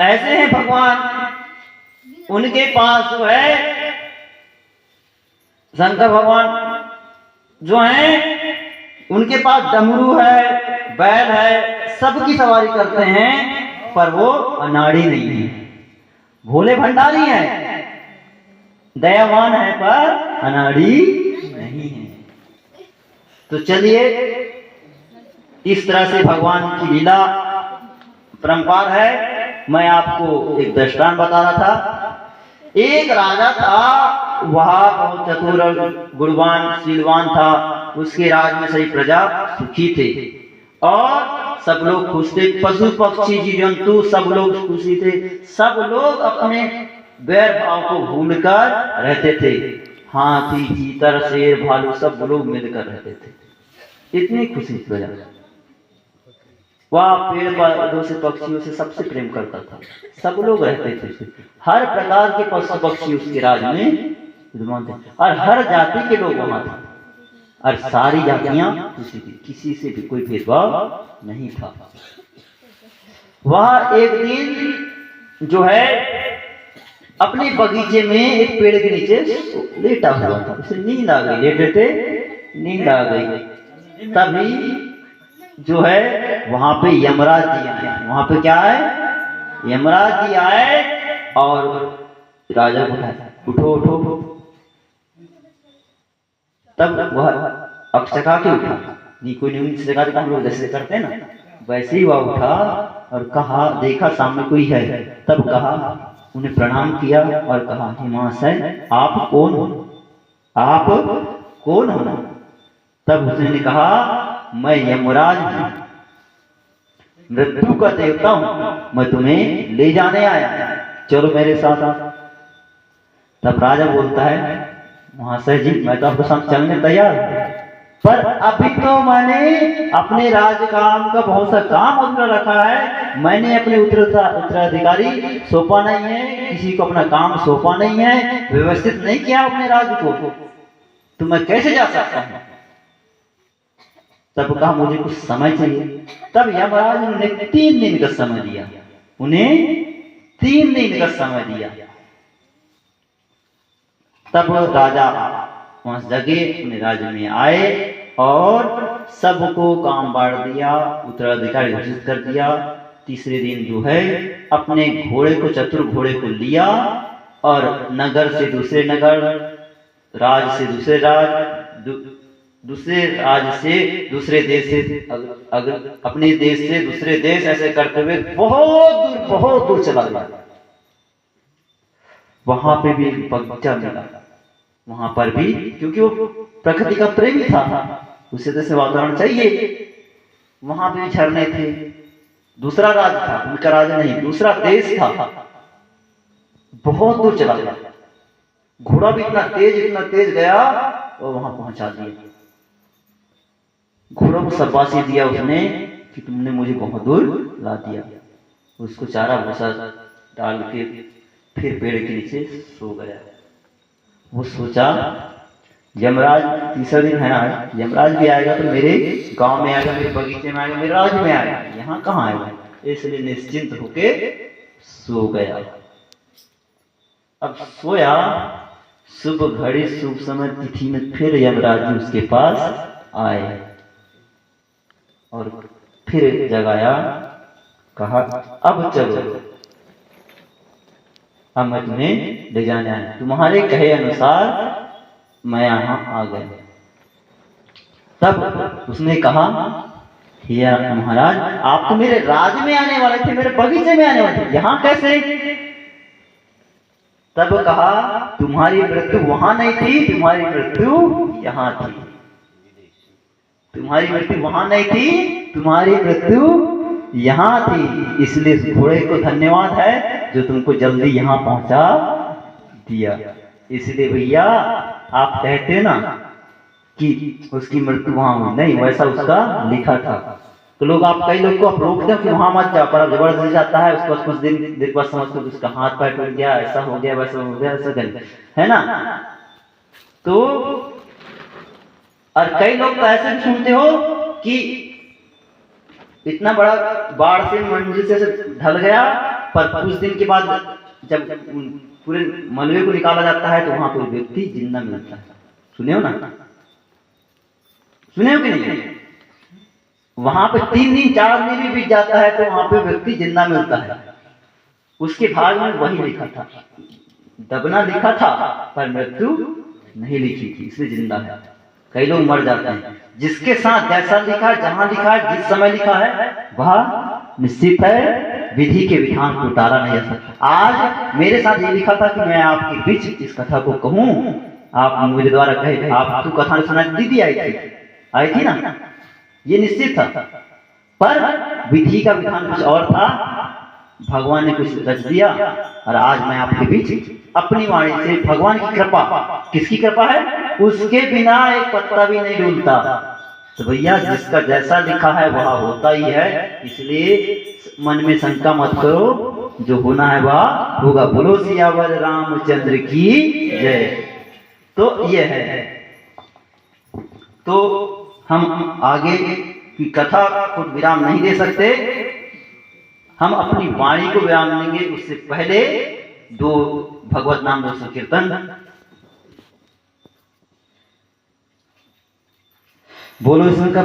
ऐसे हैं भगवान, उनके पास जो है शंकर भगवान जो हैं उनके पास डमरू है, बैल है, सबकी सवारी करते हैं, पर वो अनाड़ी नहीं है, भोले भंडारी हैं, दयावान है पर अनाड़ी नहीं है। तो चलिए, इस तरह से भगवान की लीला परंपार है। मैं आपको एक दृष्टांत बता रहा था। एक राजा था, वह बहुत चतुर गुणवान शीलवान था, उसके राज में सभी प्रजा सुखी थे और सब लोग खुश थे, पशु पक्षी जीव जंतु सब लोग खुशी थे, सब लोग अपने वैर भाव को भूलकर रहते थे। हाथी चीतर शेर भालू सब लोग मिलकर रहते थे, इतनी खुशी प्रजा। वह पेड़ पौधों से पक्षियों से सबसे प्रेम करता था, सब लोग रहते थे, हर प्रकार के पशु पक्षी उसके राज में विद्यमान थे और हर जाति के लोग वहां थे और सारी जातियां खुशी थी, किसी से भी कोई भेदभाव नहीं था। वह एक दिन जो है अपने बगीचे में एक पेड़ के नीचे लेटा हुआ था, उसे नींद आ गई, लेटे थे नींद आ गई। तभी जो है वहां पे यमराज जी आए। वहां पे क्या है? यमराज जी आए और राजा को कहा उठो उठो उठो। तब वह अक्षका के उठा, नहीं कोई नींद से जगा देता, हम लोग जैसे करते हैं ना, वैसे ही वह उठा और कहा, देखा सामने कोई है, तब कहा, उन्हें प्रणाम किया और कहा, हिमाशय आप कौन हो, आप कौन हो? तब उसने कहा, मैं यमराज हूं, मृत्यु का देवता हूं, मैं तुम्हें ले जाने आया, चलो मेरे साथ। तब राजा बोलता है, महाशय जी मैं तो आपके साथ चलने तैयार हूं, पर अभी तो मैंने अपने राज काम का बहुत सा काम उतना रखा है, मैंने अपने उत्तराधिकारी सौंपा नहीं है, किसी को अपना काम सौंपा नहीं है, व्यवस्थित नहीं किया अपने राज को, तो मैं कैसे जा सकता हूं? तब कहा, मुझे कुछ समय चाहिए। तब यमराज ने उन्हें 3 दिन का समय दिया, उन्हें 3 दिन का समय दिया। तब राजा वहां जगे, अपने राज्य में आए और सबको काम बांट दिया, उत्तराधिकारी घोषित कर दिया। तीसरे दिन जो है अपने घोड़े को, चतुर घोड़े को लिया और नगर से दूसरे नगर, राज से दूसरे राज, दूसरे राज्य से दूसरे देश से, अगर अपने देश से दूसरे देश, ऐसे करते हुए बहुत दूर चला गया। वहां पे भी बगीचा मिला, वहां पर भी, क्योंकि वो प्रकृति का प्रेमी था, उसे जैसे वातावरण चाहिए, वहां पे भी झरने थे। दूसरा राज्य था, उनका राज्य नहीं, दूसरा देश था, बहुत दूर चला गया। घोड़ा भी इतना तेज गया और वहां पहुंचा दिया। घोड़ों को शाबाशी दिया उसने कि तुमने मुझे बहुत दूर ला दिया। उसको चारा भूसा डाल के फिर पेड़ के नीचे सो गया। वो सोचा, यमराज तीसरा दिन है आज, यमराज भी आएगा तो मेरे गांव में आएगा, मेरे बगीचे में आएगा, मेरे राज्य में आएगा, यहाँ कहाँ आएगा, इसलिए निश्चिंत होके सो गया। अब सोया, शुभ घड़ी शुभ समय तिथि में फिर यमराज जी उसके पास आए और फिर जगाया, कहा, अब चलो, अब मैं तुम्हें ले जाने आया, तुम्हारे कहे अनुसार मैं यहाँ आ गया। तब उसने कहा, हे महाराज, आप तो मेरे राज में आने वाले थे, मेरे बगीचे में आने वाले थे, यहाँ कैसे? तब कहा, तुम्हारी मृत्यु वहां नहीं थी, तुम्हारी मृत्यु यहाँ थी। तुम्हारी मृत्यु वहां नहीं थी, तुम्हारी मृत्यु यहाँ थी, इसलिए घोड़े को धन्यवाद है जो तुमको जल्दी यहाँ पहुंचा दिया। इसलिए भैया आप कहते ना कि उसकी मृत्यु वहां हुई, नहीं, वैसा उसका लिखा था। तो लोग, आप कई लोग को आप रोकते हो कि वहां मत जाओ, पर जबरदस्ती जाता है, उसको कुछ दिन बाद समझते हो उसका हाथ पैर टूट गया, ऐसा हो गया, वैसा हो गया, ऐसा कर, है ना? तो और कई लोग तो ऐसे भी सुनते हो कि इतना बड़ा बाढ़ से मंजिल से ढल गया पर कुछ दिन के बाद जब पूरे मलबे को निकाला जाता है तो वहां पर व्यक्ति जिंदा मिलता है। सुने हो ना, सुने हो कि नहीं? वहां पे 3 दिन 4 दिन भी बीत जाता है तो वहां पे व्यक्ति जिंदा मिलता है। उसके भाग में वही लिखा था, दबना लिखा था पर मृत्यु नहीं लिखी थी, इसलिए जिंदा है। कई लोग मर जाते हैं, जिसके साथ जैसा लिखा है, जहां लिखा है, जिस समय लिखा है वह निश्चित है, विधि के विधान को टाला नहीं जा सकता। आज मेरे साथ ये लिखा था कि मैं आपके बीच इस कथा को कहूं, आप मुझे द्वारा कहे, आप तो कथा सुना, दीदी आई थी ना, ये निश्चित था। पर विधि का विधान कुछ और था, भगवान ने कुछ रच दिया और आज मैं आपके बीच अपनी वाणी से, भगवान की कृपा, किसकी कृपा है? उसके बिना एक पत्ता भी नहीं डूलता। तो भैया जिसका जैसा लिखा है वह होता ही है, इसलिए मन में शंका मत करो, जो होना है वह होगा। बोलो सियावर रामचंद्र की जय। तो ये है, तो हम आगे की कथा को विराम नहीं दे सकते, हम अपनी वाणी को विराम देंगे। उससे पहले 2 भगवत नाम 2 संकीर्तन। बोलो शंकर।